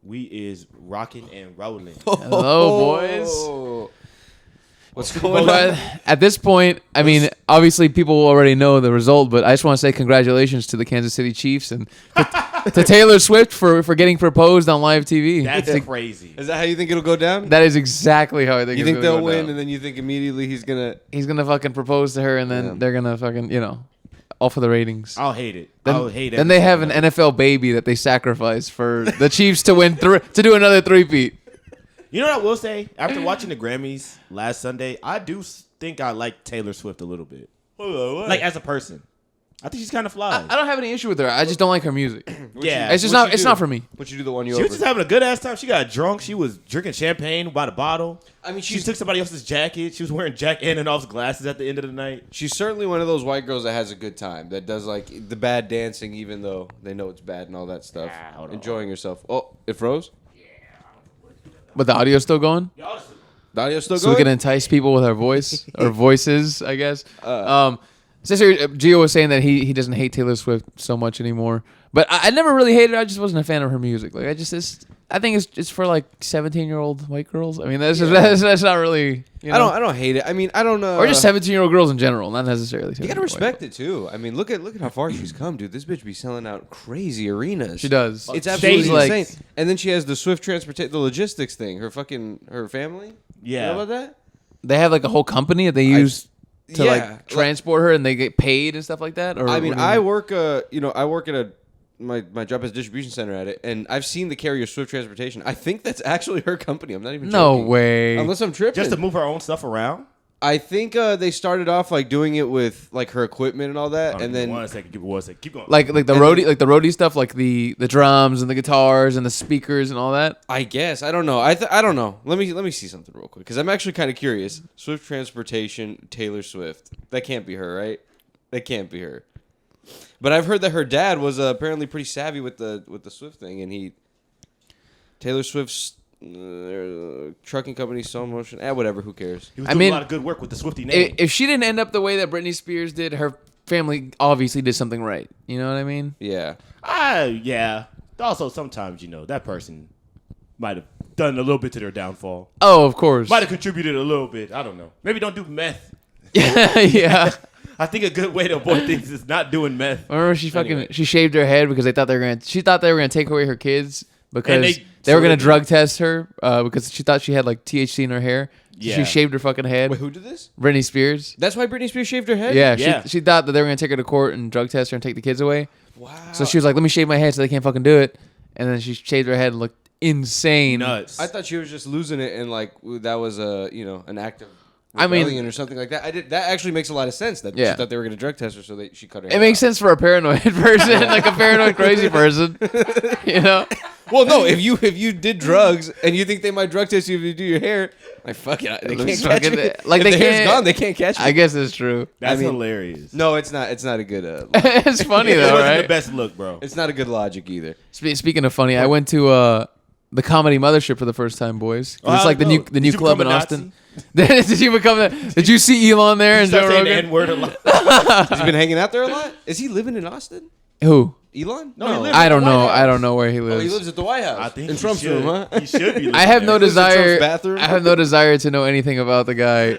We is rocking and rolling. Hello, boys. What's going on? At this point, I mean, obviously people already know the result, but I just want to say congratulations to the Kansas City Chiefs and to Taylor Swift for getting proposed on live TV. That's crazy. Is that how you think it'll go down? That is exactly how I think. You it's think gonna they'll go win, down. and then you think immediately he's gonna fucking propose to her, and then they're gonna fucking all for the ratings. I'll hate it. Then, I'll hate it. Then they have an NFL baby that they sacrifice for the Chiefs to win to do another three-peat. You know what I will say? After watching the Grammys last Sunday, I do think I like Taylor Swift a little bit. Like as a person, I think she's kind of fly. I don't have any issue with her. I just don't like her music. Yeah, It's just not. It's not for me. Would you do the one you She over? was just having a good ass time. She got drunk. She was drinking champagne by the bottle. I mean, She took somebody else's jacket. She was wearing Jack Antonoff's glasses at the end of the night. She's certainly one of those white girls that has a good time, that does like the bad dancing, even though they know it's bad and all that stuff. hold on. Enjoying herself. Oh, it froze. But the audio's still going. The audio's still So we going. can entice people with our voice or voices, I guess. Sister Gio was saying that he doesn't hate Taylor Swift so much anymore, but I never really hated her. I just wasn't a fan of her music. Like I think it's for like 17-year-old white girls. I mean that's not really. I don't hate it. I mean, I don't know. Or just 17-year-old girls in general, not necessarily. You gotta respect it too. I mean, look at how far she's come, dude. This bitch be selling out crazy arenas. She does. It's absolutely Like- insane. And then she has the Swift transportation, the logistics thing. Her family. Yeah. You know about that? They have like a whole company that they use to yeah, like transport her, and they get paid and stuff like that. Or I mean, what do you I work. I work at my job as a distribution center at it, and I've seen the carrier Swift Transportation. I think that's actually her company. I'm not even No joking. way. Unless I'm tripping. Just to move her own stuff around. I think they started off like doing it with like her equipment and all that, and then one second, keep going. like the roadie stuff, like the drums and the guitars and the speakers and all that. I guess I don't know. I don't know. Let me see something real quick because I'm actually kind of curious. Swift Transportation, Taylor Swift. That can't be her, right? That can't be her. But I've heard that her dad was apparently pretty savvy with the Swift thing, and Taylor Swift's trucking company, Slow Motion, whatever. Who cares? He was doing a lot of good work with the Swiftie name. If she didn't end up the way that Britney Spears did, her family obviously did something right. You know what I mean? Yeah. Yeah. Also, sometimes that person might have done a little bit to their downfall. Oh, of course. Might have contributed a little bit. I don't know. Maybe don't do meth. Yeah. I think a good way to avoid things is not doing meth. Remember she shaved her head because she thought they were gonna take away her kids because they were gonna drug test her because she thought she had like THC in her hair. So Yeah. she shaved her fucking head. Wait, who did this? Britney Spears. That's why Britney Spears shaved her head? Yeah, Yeah. She thought that they were gonna take her to court and drug test her and take the kids away. Wow. So she was like, "Let me shave my head so they can't fucking do it." And then she shaved her head and looked insane. Nuts. I thought she was just losing it and like that was an act of I mean- rebellion or something like that. That actually makes a lot of sense. That Yeah. she thought they were gonna drug test her, so she cut her. It makes sense for a paranoid person, like a paranoid crazy person. You know? Well, no, if you did drugs and you think they might drug test you if you do your hair, like fuck it, they can't catch fucking- it. like, if they the hair's can't- gone, they can't catch it. I guess it's true. That's I mean- hilarious. No, it's not. It's not a good. It's funny It though, wasn't right? the best look, bro. It's not a good logic either. Speaking of funny, I went to the Comedy Mothership for the first time, boys. Oh, It's like the how'd it go? new Did you club in become a Austin. Did you become that? Did you see Elon there and Joe Start saying the Rogan? N-word a lot. Has he been hanging out there a lot? Is he living in Austin? Who? Elon? No, he lives I at don't the White know. House. I don't know where he Oh, lives. he lives at the White House. I think in he Trump's should. room, huh? He should be. I have no living there. Trump's desire. bathroom? I have no desire to know anything about the guy.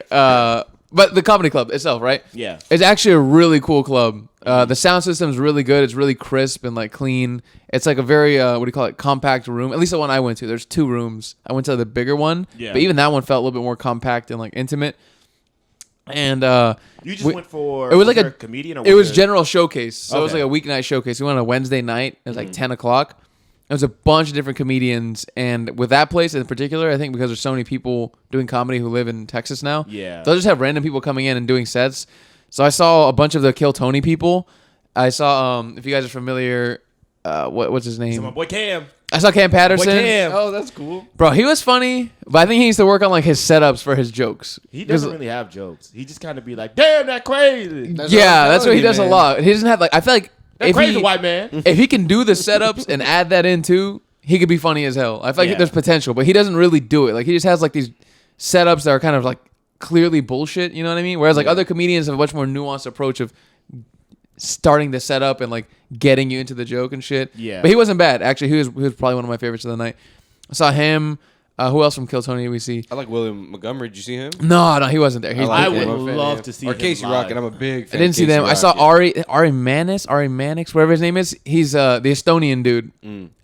But the comedy club itself, right? Yeah. It's actually a really cool club. The sound system's really good. It's really crisp and like clean. It's like a very compact room. At least the one I went to. There's 2 rooms. I went to the bigger one, Yeah. but even that one felt a little bit more compact and like intimate. And You just went for. it was like there a comedian. Or it was there- general showcase. So it was Okay. like a weeknight showcase. We went on a Wednesday night. It was like 10 o'clock. It was a bunch of different comedians, and with that place in particular, I think because there's so many people doing comedy who live in Texas now, Yeah. they'll just have random people coming in and doing sets. So I saw a bunch of the Kill Tony people. I saw, if you guys are familiar, what's his So name? my boy Cam. I saw Cam Patterson. Boy Cam. Oh, that's cool. Bro, he was funny, but I think he needs to work on like his setups for his jokes. He doesn't really have jokes. He just kind of be like, "Damn, that crazy." That's Yeah, that's what telling he you, does a man. lot. He doesn't have like I feel like That if crazy he, white man. if he can do the setups and add that in too, he could be funny as hell. I feel like Yeah. there's potential, but he doesn't really do it. Like he just has like these setups that are kind of like clearly bullshit. You know what I mean? Whereas like other comedians have a much more nuanced approach of starting to set up and like getting you into the joke and shit. Yeah. But he wasn't bad. Actually, he was probably one of my favorites of the night. I saw him. Who else from Kill Tony did we see? I like William Montgomery. Did you see him? No, he wasn't there. I like would him. love to see Or him Casey live. Rocket. I'm a big fan. I didn't see of Casey them. I saw Rocket. Ari Mannix, whatever his name is. He's the Estonian dude.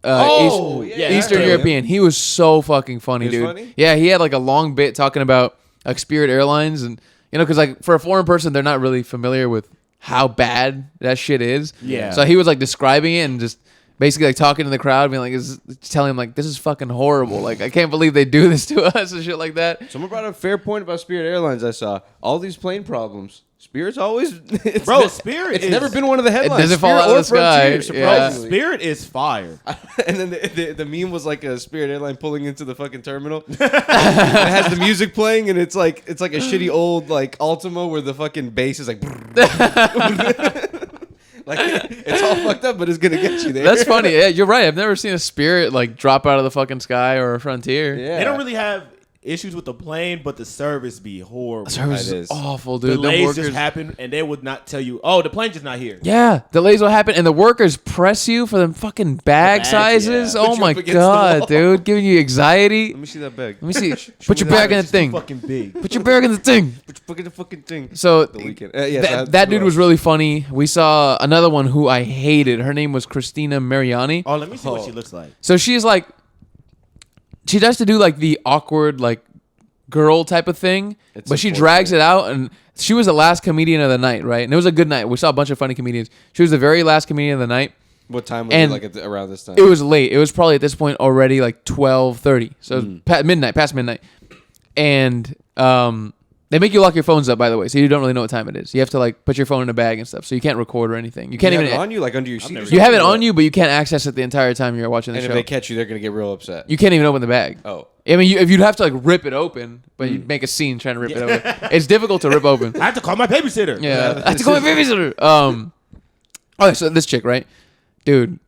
Eastern yeah. European. He was so fucking funny, He was dude. funny? Yeah, he had like a long bit talking about like Spirit Airlines and because like for a foreign person, they're not really familiar with how bad that shit is. Yeah. So he was like describing it and just basically like talking to the crowd, being like, telling him like, this is fucking horrible. Like I can't believe they do this to us and shit like that. Someone brought up a fair point about Spirit Airlines. I saw all these plane problems. Spirit's always Spirit. It's never been one of the headlines. It doesn't fall Spirit out of or the sky. Frontier, Yeah. surprisingly. Spirit is fire. And then the meme was like a Spirit airline pulling into the fucking terminal. And it has the music playing, and it's like a shitty old like Ultima where the fucking bass is like. Like it's all fucked up, but it's gonna get you there. That's funny. Yeah, you're right. I've never seen a Spirit like drop out of the fucking sky or a Frontier. Yeah. They don't really have issues with the plane, but the service be horrible. Service That is is. awful, dude. Them Delays workers- just happen, and they would not tell you, "Oh, the plane's just not here." Yeah, delays will happen, and the workers press you for them fucking bag bag, sizes. yeah. Oh Put you my up against the god, wall. dude, giving you anxiety. Let me see that bag. Let me see. Put your bag in the It's just thing. fucking big. Put your bag in the thing. Put the fucking thing. So The weekend. Yes, that dude was really funny. We saw another one who I hated. Her name was Christina Mariani. Oh, let me see what she looks like. So she's like, she does to do like the awkward like girl type of thing, It's but she drags unfortunate. it out. And she was the last comedian of the night, right? And it was a good night. We saw a bunch of funny comedians. She was the very last comedian of the night. What time was And it? Like around this time. It was late. It was probably at this point already like 12:30. So it was past midnight. And they make you lock your phones up, by the way, so you don't really know what time it is. You have to like put your phone in a bag and stuff, so you can't record or anything. You can't You have even it on you, like under your seat. or You have it something? on you, but you can't access it the entire time you're watching the And show. if they catch you, they're gonna get real upset. You can't even open the bag. Oh. I mean, if you'd have to like rip it open, but you'd make a scene trying to rip it open. It's difficult to rip open. I have to call my babysitter. Yeah, I have to call my babysitter. Okay, so this chick, right, dude,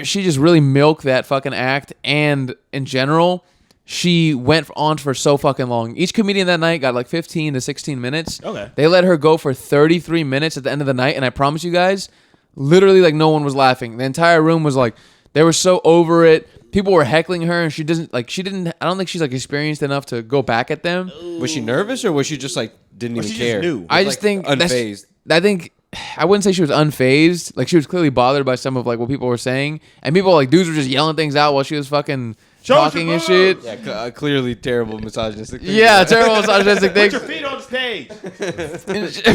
she just really milked that fucking act, and in general, she went on for so fucking long. Each comedian that night got like 15 to 16 minutes. Okay. They let her go for 33 minutes at the end of the night, and I promise you guys, literally like no one was laughing. The entire room was like, they were so over it. People were heckling her, and she didn't. I don't think she's like experienced enough to go back at them. Was she nervous or was she just like didn't even she just care? knew. I just think unfazed. I wouldn't say she was unfazed. Like she was clearly bothered by some of like what people were saying, and people like dudes were just yelling things out while she was fucking talking and shit. Yeah, clearly terrible misogynistic. Thing. Yeah, terrible misogynistic Put things. your feet on the stage.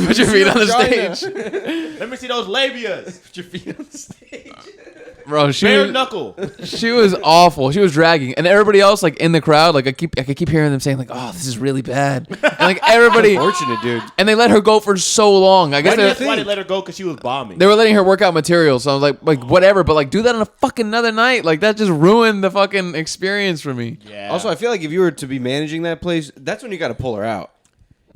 Put your feet on the stage, Let me see those labias. Put your feet on the stage. bro. She Bare was, knuckle. she was awful. She was dragging, and everybody else like in the crowd, like I could keep hearing them saying like, "Oh, this is really bad." And, like everybody, Fortunate, dude. and they let her go for so long. I guess That's why they let her go, because she was bombing. they were letting her work out material. So I was like whatever, but like do that on a fucking another night. Like that just ruined the fucking experience for me. Yeah. Also, I feel like if you were to be managing that place, that's when you got to pull her out.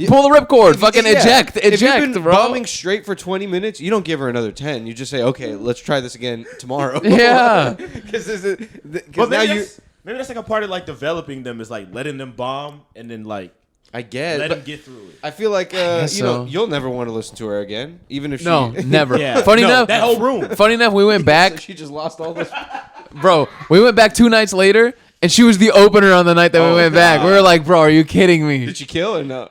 Pull the ripcord, fucking Yeah. eject, If you've been bro. bombing straight for 20 minutes, you don't give her another 10. You just say, okay, let's try this again tomorrow. Yeah. But Because now maybe you. that's like a part of like developing them, is like letting them bomb and then like I guess. let but them get through it. I feel like guess so. you'll never want to listen to her again, even if she. No, never. Yeah. Funny No, enough, that whole room. Funny enough, we went back, she just lost all this. bro. We went back 2 nights later, and she was the opener on the night that we Oh, went back. We were like, bro, are you kidding me? Did she kill or no?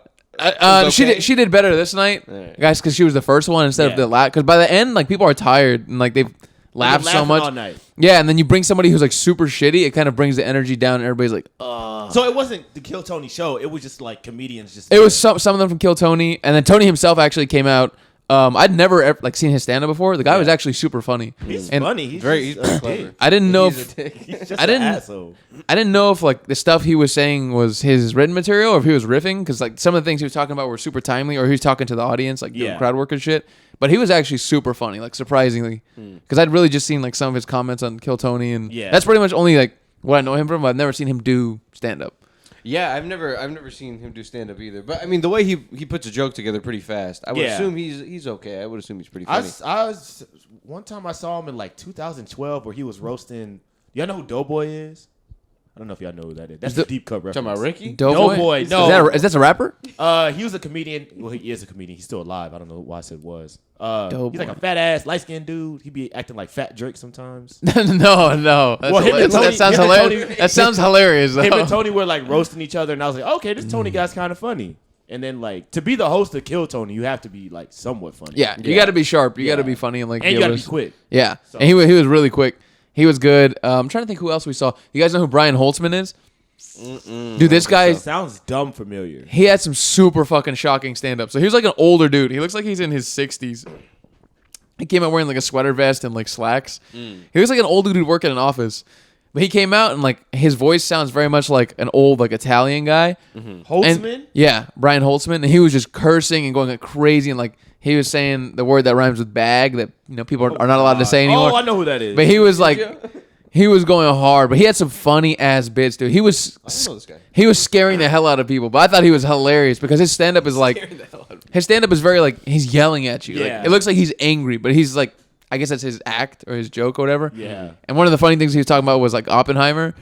She did better this night, Alright. guys, because she was the first one instead of the last. Because by the end, like people are tired and like they've laughed so laughing much. all night. Yeah, and then you bring somebody who's like super shitty, it kind of brings the energy down, and everybody's like, So it wasn't the Kill Tony show. It was just like comedians just. It was some of them from Kill Tony, and then Tony himself actually came out. I'd never ever, like seen his stand up before. The guy was actually super funny. He's and funny. He's He's just a clever. dick. I didn't know He's if a dick. He's just I didn't- an asshole. I didn't know if like the stuff he was saying was his written material or if he was riffing, because like some of the things he was talking about were super timely, or he was talking to the audience like doing Yeah. crowd work and shit. But he was actually super funny, like surprisingly, because I'd really just seen like some of his comments on Kill Tony, and Yeah. that's pretty much only like what I know him from. I've never seen him do stand up. Yeah, I've never seen him do stand up either. But I mean, the way he puts a joke together pretty fast. I would Yeah. assume he's okay. I would assume he's pretty I funny. was one time I saw him in like 2012 where he was roasting. Y'all know who Doughboy is? don't know if y'all know who that is. That's the deep cut reference. Talking about Ricky? Doughboy. No. Is that a rapper? He was a comedian. Well, he is a comedian. He's still alive. I don't know why I said was. He's Doughboy. like a fat ass, light skinned dude. He be acting like Fat Drake sometimes. No. That sounds hilarious. That sounds hilarious. Though. Him and Tony were like roasting each other, and I was like, okay, this Tony guy's kind of funny. And then like to be the host of Kill Tony, you have to be like somewhat funny. Yeah, you got to be sharp. You got to be funny and like. And you got to be quick. Yeah, So. and he was really quick. He was good. I'm trying to think who else we saw. You guys know who Brian Holtzman is? Dude, this guy sounds dumb familiar. He had some super fucking shocking stand-up. So he was like an older dude. He looks like he's in his 60s. He came out wearing like a sweater vest and like slacks. He was like an old dude working in an office. But he came out and like his voice sounds very much like an old like Italian guy. Holtzman? And, yeah, Brian Holtzman. And he was just cursing and going like crazy and like he was saying the word that rhymes with bag that people are not allowed to say anymore. Oh, I know who that is. But he was like, he was going hard. But he had some funny ass bits, dude. He was he was scaring the hell out of people. But I thought he was hilarious because his stand up is like his stand up is very like he's yelling at you. Yeah. Like, it looks like he's angry, but he's like I guess that's his act or his joke or whatever. Yeah. And one of the funny things he was talking about was like Oppenheimer,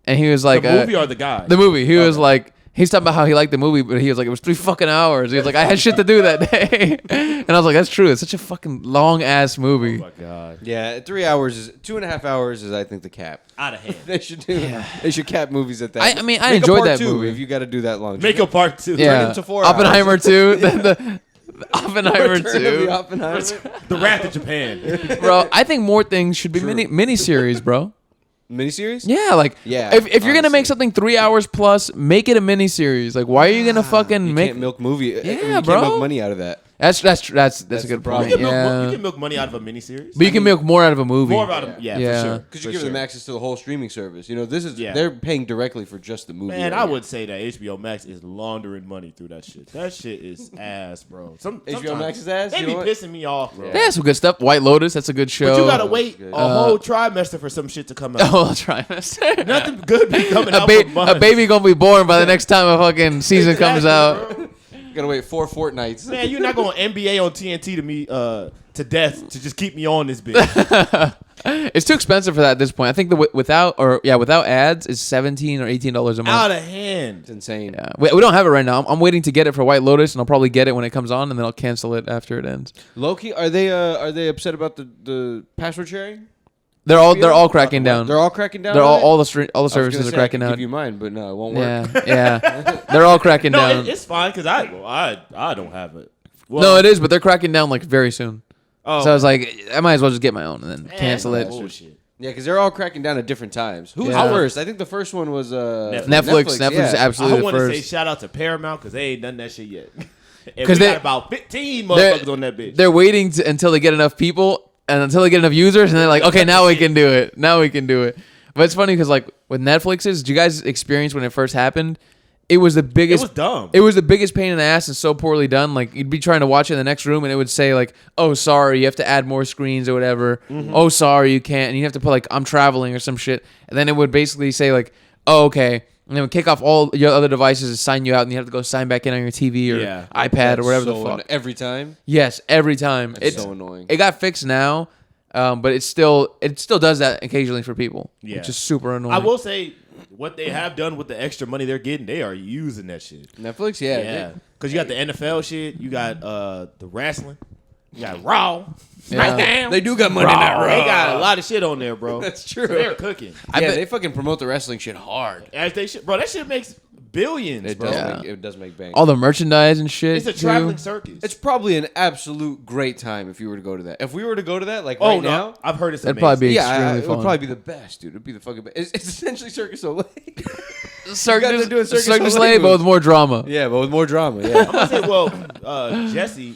and he was like the movie or the guy? The movie. He was like. He's talking about how he liked the movie, but he was like, it was 3 fucking hours. He was like, I had shit to do that day. And I was like, that's true. It's such a fucking long-ass movie. Oh, my God. Yeah, 3 hours is 2.5 hours is I think the cap. Out of hand. They should do. Yeah. They should cap movies at that. I mean, I Make enjoyed a part that two movie. if you got to do that long. Make a part 2. Yeah, into 4 Oppenheimer hours. 2. the Oppenheimer 2. Oppenheimer. The Wrath of Japan. Bro, I think more things should be mini series, bro. Miniseries? Yeah, like if you're gonna make something 3 hours plus, make it a mini series. Like, why are you gonna fucking you make? Can't milk movie. Yeah, you can't bro. milk money out of that. That's a good problem. point. You Yeah, can milk money out of a miniseries. but you can milk more out of a movie. More out of yeah, Yeah. for sure. Because you give them access to the whole streaming service. You know, this is they're paying directly for just the movie. Man, right I here. would say that HBO Max is laundering money through that shit. That shit is ass, bro. HBO Max is ass. They You be know what? pissing me off, bro. They have some good stuff. White Lotus, that's a good show. But you gotta wait good. a whole trimester for some shit to come out. Oh, trimester. Nothing good be coming out. A baby gonna be born by the next time a fucking season comes out. Bro. You gotta wait 4 fortnights. Man, you're not going NBA on TNT to me to death to just keep me on this bitch. It's too expensive for that at this point. I think without ads is $17 or $18 a month. Out of hand. It's insane. Yeah. We don't have it right now. I'm waiting to get it for White Lotus, and I'll probably get it when it comes on, and then I'll cancel it after it ends. Loki, are they upset about the password sharing? They're all cracking down. They're all cracking down. They're on it? all the services are I cracking could down. give you mine, but no, it won't work. Yeah. They're all cracking No, down. it's fine because I don't have it. Well, No, it is, but they're cracking down like very soon. Oh, So I was like, I might as well just get my own and then cancel it. Bullshit. Yeah, because they're all cracking down at different times. Who's Yeah. the worst? I think the first one was Netflix is I absolutely the want to say first. shout out to Paramount because they ain't done that shit yet. And 'Cause we they- got about 15 motherfuckers on that bitch. They're waiting until they get enough people and until they get enough users, and they're like, okay, now we can do it. Now we can do it. But it's funny because like with Netflix's, did you guys experience when it first happened? It was the It biggest. was dumb. It was the biggest pain in the ass and so poorly done. Like you'd be trying to watch it in the next room and it would say like, "Oh, sorry, you have to add more screens or whatever." "Oh, sorry, you can't." And you have to put like, "I'm traveling" or some shit. And then it would basically say like, "Oh, okay." And it would kick off all your other devices and sign you out, and you have to go sign back in on your TV or iPad or whatever the fuck. Every time. Yes, every time. That's so annoying. It got fixed now, but it still does that occasionally for people, which is super annoying. I will say what they have done with the extra money they're getting, they are using that shit. Netflix, yeah. Yeah, because you got the NFL shit, you got the wrestling, you got Raw, Yeah. SmackDown. They do got Monday Night Raw. They got a lot of shit on there, bro. That's true. So they're cooking. They fucking promote the wrestling shit hard. As they should, bro. That shit makes billions, It bro. does, Yeah. it does make bank. all the merchandise and shit. It's a too. traveling circus. It's probably an absolute great time if you were to go to that. If we were to go to that, like oh right no, now, I've heard it's That'd amazing. probably be yeah, extremely it fun. would probably be the best, dude. It'd be the fucking best. It's essentially Circus Soleil. Cirque You guys are doing Cirque du du Soleil Soleil, but moves. with more drama. Yeah, but with more drama. I'm Yeah. gonna say, well, Jesse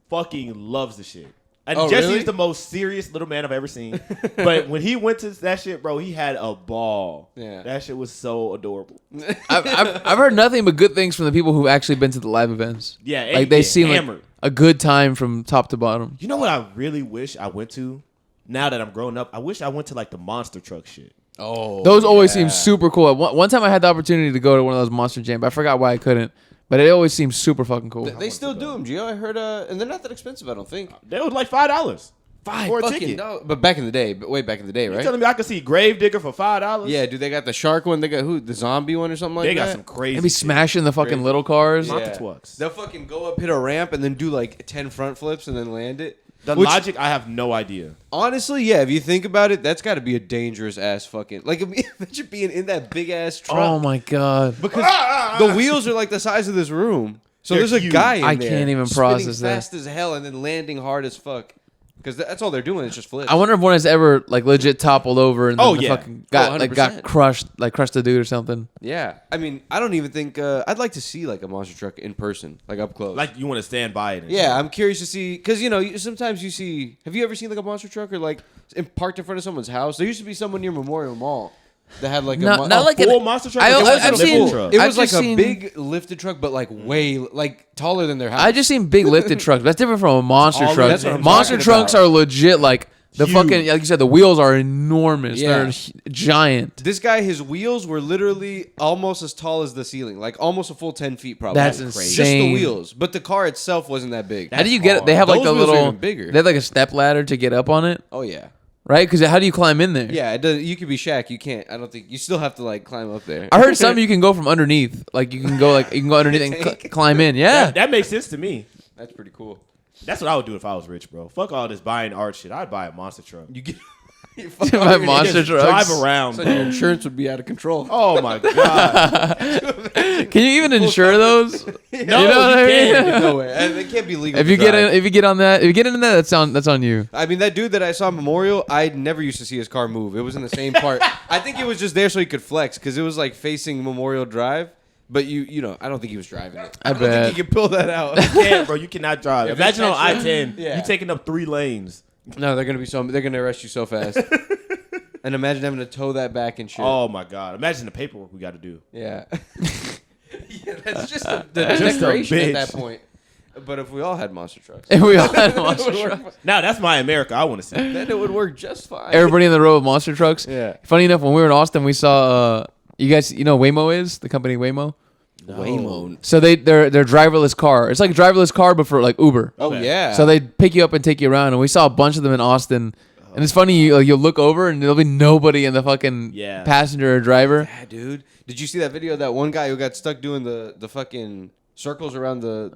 fucking loves the shit. And Oh, Jesse really? is the most serious little man I've ever seen. But when he went to that shit, bro, he had a ball. Yeah. That shit was so adorable. I've heard nothing but good things from the people who've actually been to the live events. Yeah, like they yeah, seem hammered. like a good time from top to bottom. You know what I really wish I went to? Now that I'm grown up, I wish I went to like the monster truck shit. Oh, Those always seem super cool. One time I had the opportunity to go to one of those monster jams, but I forgot why I couldn't. But it always seems super fucking cool. They still do them, Gio. I heard, and they're not that expensive. I don't think. They was like $5. for a fucking ticket. no. But back in the day, way back in the day, You right? telling me I could see Gravedigger for $5? Yeah, dude, they got the shark one. They got the zombie one or something like They that. got some crazy. They be shit. smashing the fucking Crazy. little cars. Not the twucks. They'll fucking go up, hit a ramp, and then do like 10 front flips and then land it. The Which, logic, I have no idea. honestly, yeah, if you think about it, that's got to be a dangerous ass fucking. Like, imagine being in that big ass truck. Oh my god. Because the wheels are like the size of this room. So They're there's a huge. guy in I there can't even spinning process that. fast as hell and then landing hard as fuck. Because that's all they're doing is just flips. I wonder if one has ever like legit toppled over and then Oh, the yeah. fucking got 100%. crushed, like crushed a dude or something. Yeah. I mean, I don't even think... I'd like to see like a monster truck in person, like up close. Like you want to stand by it. And yeah, I'm curious to see... Because, sometimes you see... Have you ever seen like a monster truck or like parked in front of someone's house? There used to be someone near Memorial Mall that had like Not like full an- monster truck. I- It wasn't I've a lifting seen- truck. It I've was like just a seen- big lifted truck, but like way like taller than their house. I just seen big lifted trucks. That's different from a monster all truck. that's what I'm Monster talking trucks about. are legit like the Huge. fucking like you said. The wheels are enormous. Yeah. They're giant. This guy, his wheels were literally almost as tall as the ceiling, like almost a full 10 feet, probably. That's Just the insane. wheels, but the car itself wasn't that big. How do you get it? They have like Those the wheels are little. even bigger. They have like a step ladder to get up on it, Oh yeah, right? Because how do you climb in there? yeah. It does. You could be Shaq. You can't. I don't think you still have to like climb up there. I heard some you can go from underneath. Like you can go underneath and Tank. climb in. Yeah. That makes sense to me. That's pretty cool. That's what I would do if I was rich, bro. Fuck all this buying art shit. I'd buy a monster truck. You get My monster Just trucks. drive around, so bro. your insurance would be out of control. Oh my god. Can you even insure those? No, You know what I mean? can't. No way. And it can't be legal. If to you get drive. in, if you get on that, if you get into that, that's on you. I mean, that dude that I saw at Memorial, I never used to see his car move. It was in the same part. I think it was just there so he could flex because it was like facing Memorial Drive. But I don't think he was driving it. I don't bet. think he could pull that out. You can't, bro. You cannot drive. Yeah, Imagine on that's- I-10, yeah. you taking up 3 lanes. No, they're gonna arrest you so fast. And imagine having to tow that back and shit. Oh my god. Imagine the paperwork we got to do. Yeah. Yeah, that's just the Just a decoration bitch. at that point. But if we all had monster trucks, If we all had it monster would trucks. work, Now that's my America. I want to see. then it would work just fine. Everybody in the row with monster trucks. Yeah. Funny enough, when we were in Austin, we saw you guys. You know, Waymo is the company Waymo. Waymo. So they're driverless car. It's like a driverless car, but for like Uber. Oh Okay. yeah. So they pick you up and take you around, and we saw a bunch of them in Austin. And it's funny, you'll look over and there'll be nobody in the fucking Yeah. passenger or driver. Yeah, dude. Did you see that video of that one guy who got stuck doing the fucking circles around the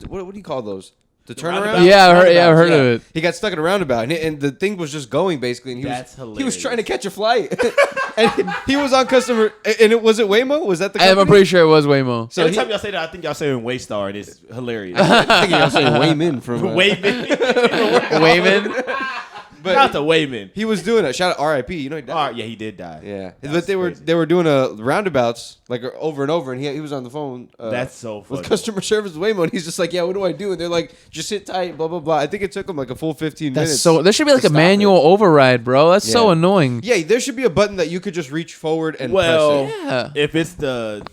what do you call those? The turnaround? roundabout? Yeah, I heard Roundabouts, of it. He got stuck in a roundabout, and the thing was just going basically, and he That's was hilarious. trying to catch a flight, and he was on customer. And was it Waymo? Was that the? I'm company? pretty sure it was Waymo. So Every he, time y'all say that, I think y'all saying Waystar, and it's hilarious. I think y'all saying Wayman from Wayman. Wayman. but Shout out to Wayman. he was doing it. Shout out R.I.P. You know he died. All right, yeah, he did die. Yeah, That's but crazy. they were doing roundabouts like over and over, and he was on the phone. That's so funny. with customer service Waymo, and he's just like, "Yeah, what do I do?" And they're like, "Just sit tight, blah blah blah." I think it took him like a full 15 That's minutes. so. There should be like to a stop manual it. override, bro. That's so Yeah. annoying. Yeah, there should be a button that you could just reach forward and Well, press it. Yeah. if it's the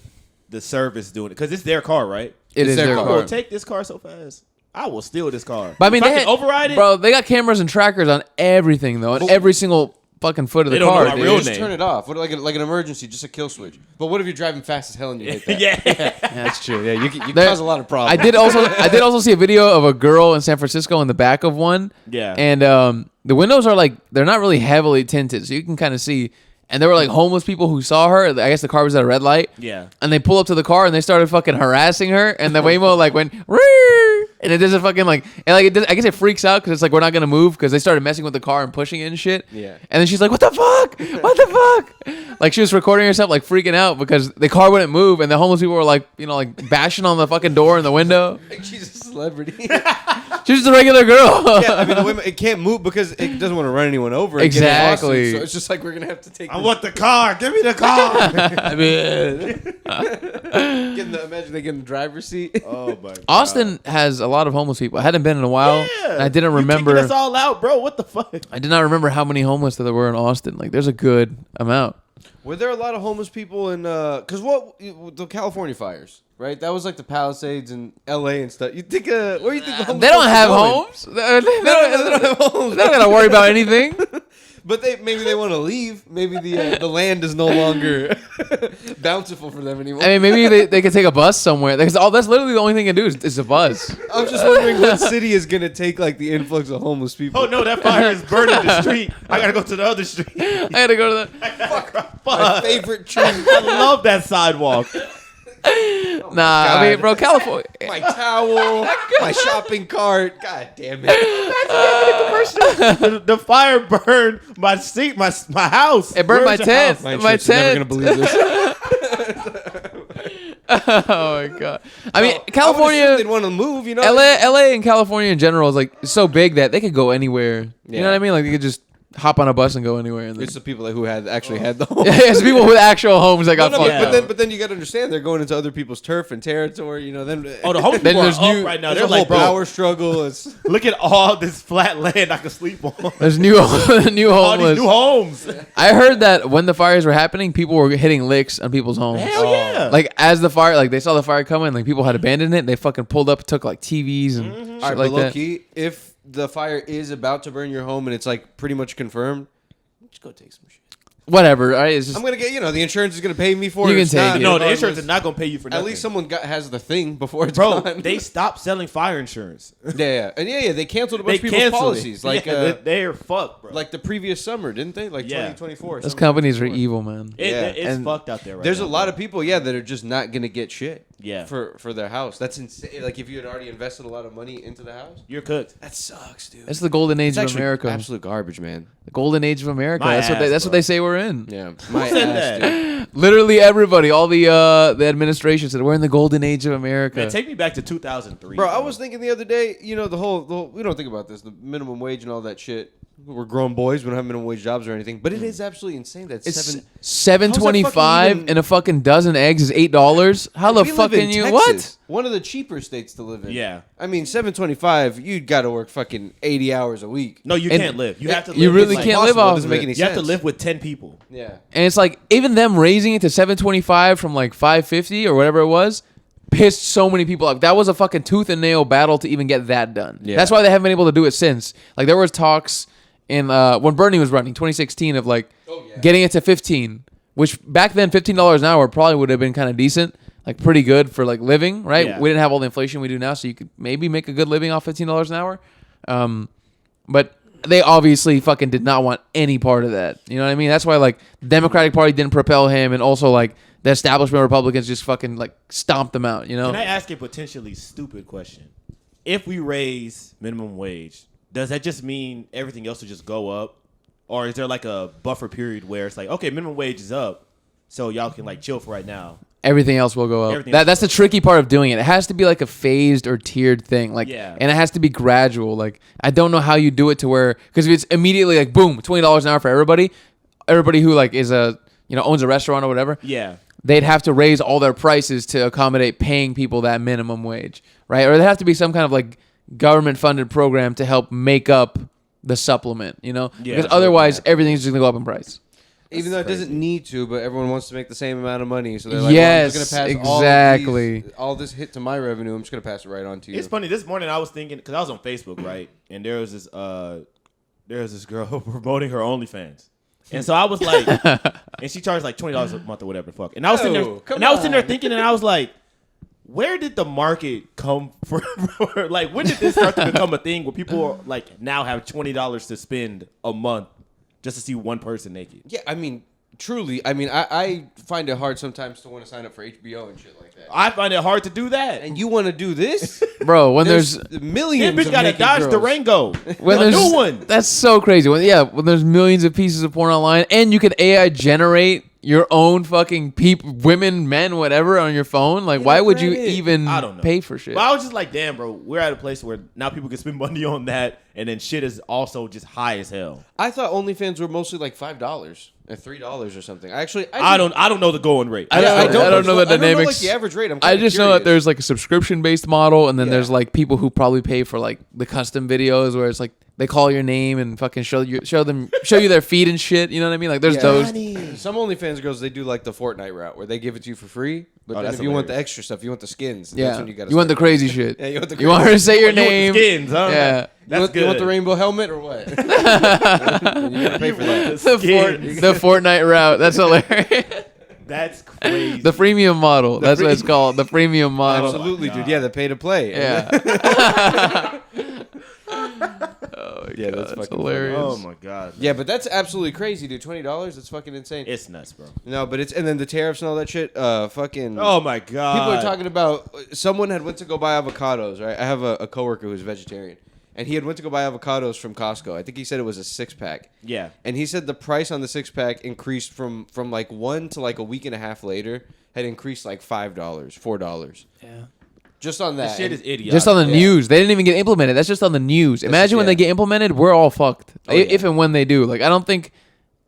service doing it, because it's their car, right? It It's is their their car. I will car. take this car so fast. I will steal this car. But I mean, if I they can had- override it, bro. They got cameras and trackers on everything though, on every single fucking foot of They the don't know car. my dude. real Just name. turn it off. What like an emergency, just a kill switch. But what if you're driving fast as hell and you hit that? yeah. Yeah, that's true. Yeah, you There- cause a lot of problems. I did also see a video of a girl in San Francisco in the back of one. Yeah. And the windows are like they're not really heavily tinted, so you can kind of see. And there were like homeless people who saw her. I guess the car was at a red light. Yeah. And they pull up to the car and they started fucking harassing her. And the Waymo like went, "Rrrr," and it doesn't fucking like, and like it does, I guess it freaks out because it's like we're not gonna move because they started messing with the car and pushing it and shit. Yeah. And then she's like, "What the fuck? What the fuck?" Like she was recording herself like freaking out because the car wouldn't move and the homeless people were like, like bashing on the fucking door in the window. Like she's a celebrity. She was just a regular girl. Yeah, I mean the women, it can't move because it doesn't want to run anyone over. and get in Exactly. lawsuits, so it's just like we're gonna have to take. I want the car. Give me the car. I mean, imagine they get in the driver's seat. Oh my god. Austin has a lot of homeless people. I hadn't been in a while. Yeah. And I didn't You remember. kicking us all out, bro. What the fuck? I did not remember how many homeless there were in Austin. Like, there's a good amount. Were there a lot of homeless people in? Because the California fires, right? That was like the Palisades in L.A. and stuff. You think where do you think the homeless They don't folks are have going? homes. They don't have homes. don't gotta worry about anything. But maybe they want to leave. Maybe the land is no longer bountiful for them anymore. I mean, maybe they could take a bus somewhere. Because that's literally the only thing they can do is a bus. I'm just wondering what city is gonna take like the influx of homeless people. Oh no, that fire is burning the street. I gotta go to the other street. I had to go to the. Fuck. My favorite tree. I love that sidewalk. I mean, bro, California. My towel, my shopping cart. God damn it! The fire burned my seat, my house. It burned my Where's your tent. house? My My insurance is never tent. gonna believe this. Oh my god. I mean, I would California, assume they'd want to move. You know, LA and California in general is like so big that they could go anywhere. You Yeah. know what I mean? Like they could just hop on a bus and go ananywhere. And It's the people who actually had the home. it's people with actual homes that got No, fucked yeah. up. but then you got to understand they're going into other people's turf and territory. You know, then Oh, the homeless Then people are there's up new- right now. there's They're a whole like, bro, power struggle. It's look at all this flat land I can sleep on. There's new All these new homeless. homes. I heard that when the fires were happening, people were hitting licks on people's homes. Hell yeah. Like as the fire, like they saw the fire coming, like people had abandoned it. They fucking pulled up, took like TVs and shit all right, like but low that. key, if the fire is about to burn your home and it's like pretty much confirmed, just go take some shit. Whatever. All right, it's just I'm gonna get the insurance is gonna pay me for You it. can It's take not, it. No, the regardless. insurance is not gonna pay you for nothing. At least someone has the thing before it's Bro, gone. they stopped selling fire insurance. yeah, and they canceled a bunch They of people's canceled policies. it. Like Yeah, they're fucked, bro. like the previous summer, didn't they? Like Yeah. 2024. those something companies are 2024. evil, man. It's And fucked out there right There's now. a lot of people, that are just not gonna get shit. Yeah. For their house. That's insane. Like if you had already invested a lot of money into the house, You're cooked. that sucks, dude. That's the golden age It's of actually America. absolute garbage, man. The golden age of America. My That's ass, what bro. they say we're in. Yeah, my said ass, that? dude. Literally everybody, all the administration said we're in the golden age of America. Man, take me back to 2003. Bro, I was thinking the other day, the whole we don't think about this, the minimum wage and all that shit. We're grown boys. We don't have minimum wage jobs or anything. But it is absolutely insane that It's seven. $7.25 even- and a fucking dozen eggs is $8. How the We fuck live can in you? Texas, What? One of the cheaper states to live in. Yeah. I mean, $7.25. You got to work fucking 80 hours a week. No, you And can't live. You have to live. you really with, can't like, live Impossible. off It doesn't of make it. any You sense. have to live with 10 people. Yeah. And it's like even them raising it to $7.25 from like $5.50 or whatever it was pissed so many people off. That was a fucking tooth and nail battle to even get that done. Yeah. That's why they haven't been able to do it since. Like there was talks in when Bernie was running 2016 of like getting it to 15, which back then $15 an hour probably would have been kind of decent, like pretty good for like living, right? Yeah. We didn't have all the inflation we do now, so you could maybe make a good living off $15 an hour. But they obviously fucking did not want any part of that. You know what I mean? That's why like the Democratic Party didn't propel him, and also like the establishment Republicans just fucking like stomped them out. You know? Can I ask a potentially stupid question? If we raise minimum wage, does that just mean everything else will just go up? Or is there like a buffer period where it's like, okay, minimum wage is up, so y'all can like chill for right now? Everything else will go up. Everything else That's the tricky part of doing it. It has to be like a phased or tiered thing. Like, Yeah. and it has to be gradual. Like, I don't know how you do it to where, because if it's immediately like, boom, $20 an hour for everybody who like is owns a restaurant or whatever, Yeah. they'd have to raise all their prices to accommodate paying people that minimum wage, right? Or there have to be some kind of like government funded program to help make up the supplement, Yeah, because sure, otherwise everything's just gonna go up in price. Even though it doesn't need to, but everyone wants to make the same amount of money, so they're like, Yes, well, I'm just gonna pass exactly. all this hit to my revenue. I'm just gonna pass it right on to you. It's funny. This morning I was thinking, because I was on Facebook, right? And there was this girl promoting her OnlyFans. And so I was like, and she charged like $20 a month or whatever the fuck. And I was sitting there thinking, and I was like, where did the market come from? Like, when did this start to become a thing where people like now have $20 to spend a month just to see one person naked? Yeah, I mean, truly, I find it hard sometimes to want to sign up for HBO and shit like that. I find it hard to do that. And you want to do this? Bro, when there's millions. That bitch of got a naked Dodge girls. Durango. when A there's new one. That's so crazy. When there's millions of pieces of porn online, and you can AI generate your own fucking women, men, whatever on your phone. Like, why would you granted, even I don't know. pay for shit? But I was just like, damn, bro, we're at a place where now people can spend money on that, and then shit is also just high as hell. I thought OnlyFans were mostly like $5 or $3 or something. I don't know the going rate. I don't know the I don't know, dynamics. like, the average rate. I'm I kinda just know that curious. there's like a subscription based model, and then Yeah. there's like people who probably pay for like the custom videos where it's like they call your name and fucking show you their feed and shit. You know what I mean? Like there's Yeah. those. Some OnlyFans girls, they do like the Fortnite route where they give it to you for free. But then that's if you want the hilarious. extra stuff, you want the skins. That's Yeah, when you gotta you want the start. crazy shit. Yeah, you want the You want her to say your You want the name. skins, huh? Yeah. That's You want the good. rainbow helmet or what? You gotta pay for that. The Fortnite route. That's hilarious. That's crazy. The freemium model. That's what it's called. The freemium model. Absolutely, dude. Yeah, the pay to play. Yeah. Yeah, that's fucking hilarious. Oh my god. Yeah, but that's absolutely crazy, dude. $20, that's fucking insane. It's nuts, bro. No, but it's, and then the tariffs and all that shit. Fucking. Oh my god. People are talking about someone had went to go buy avocados, right? I have a coworker who's vegetarian, and he had went to go buy avocados from Costco. I think he said it was a 6-pack. Yeah. And he said the price on the 6-pack increased from like 1 to like a week and a half later had increased like $5, $4. Yeah. Just on that. This shit is idiotic. Just on the news. They didn't even get implemented. That's just on the news. Imagine when they get implemented, we're all fucked. If and when they do. Like, I don't think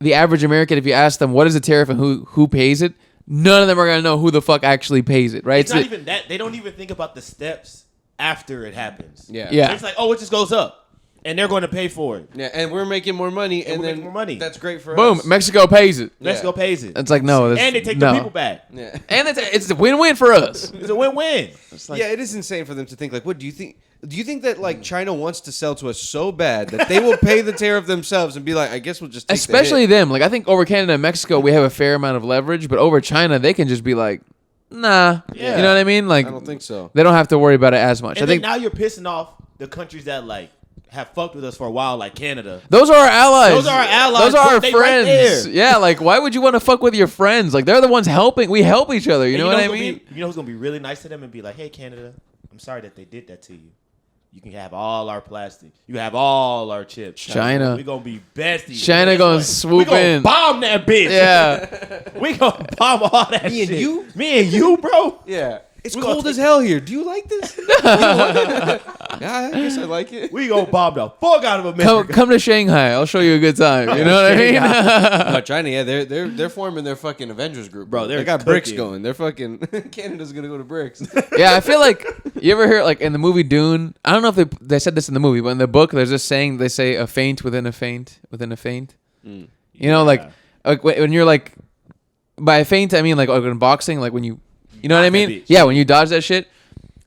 the average American, if you ask them what is a tariff and who pays it, none of them are going to know who the fuck actually pays it, right? It's not even that. They don't even think about the steps after it happens. Yeah. It's like, oh, it just goes up. And they're going to pay for it. Yeah, and we're making more money, and we're then making more money. That's great for us. Boom. Mexico pays it. Mexico pays it. It's like, no. And they take the people back. Yeah. And it's a win-win for us. It's a win-win. Yeah, it is insane for them to think like, what do you think? Do you think that like China wants to sell to us so bad that they will pay the tariff themselves and be like, I guess we'll just take Especially the hit. them. Like, I think over Canada and Mexico, we have a fair amount of leverage, but over China, they can just be like, nah. Yeah. You know what I mean? Like, I don't think so. They don't have to worry about it as much. And I then think now you're pissing off the countries that like have fucked with us for a while, like Canada. those are our allies. Those are our allies. Those are our They right friends. there. Yeah, like, why would you want to fuck with your friends? Like, they're the ones helping. We help each other. You know what I who's mean? you know who's gonna be really nice to them and be like, hey, Canada, I'm sorry that they did that to you. You can have all our plastic. You can have all our chips. China. We're gonna be besties. China gonna We swoop gonna in. bomb that bitch. Yeah. We gonna bomb all that Me shit. and you? Me and you, bro? Yeah. It's We cold gonna as hell here. Do you like this? Yeah, I guess I like it. We gonna bomb the fuck out of America. Come to Shanghai. I'll show you a good time. You know what I mean? No, China, yeah, they're forming their fucking Avengers group, Bro, They they're got BRICS cooking. going. They're fucking Canada's gonna go to BRICS. Yeah, I feel like you ever hear like in the movie Dune. I don't know if they said this in the movie, but in the book, there's this saying they say a feint within a feint within a feint. You know, like when you're like by a feint, I mean like in boxing, like when you know what I mean? bitch. Yeah, when you dodge that shit.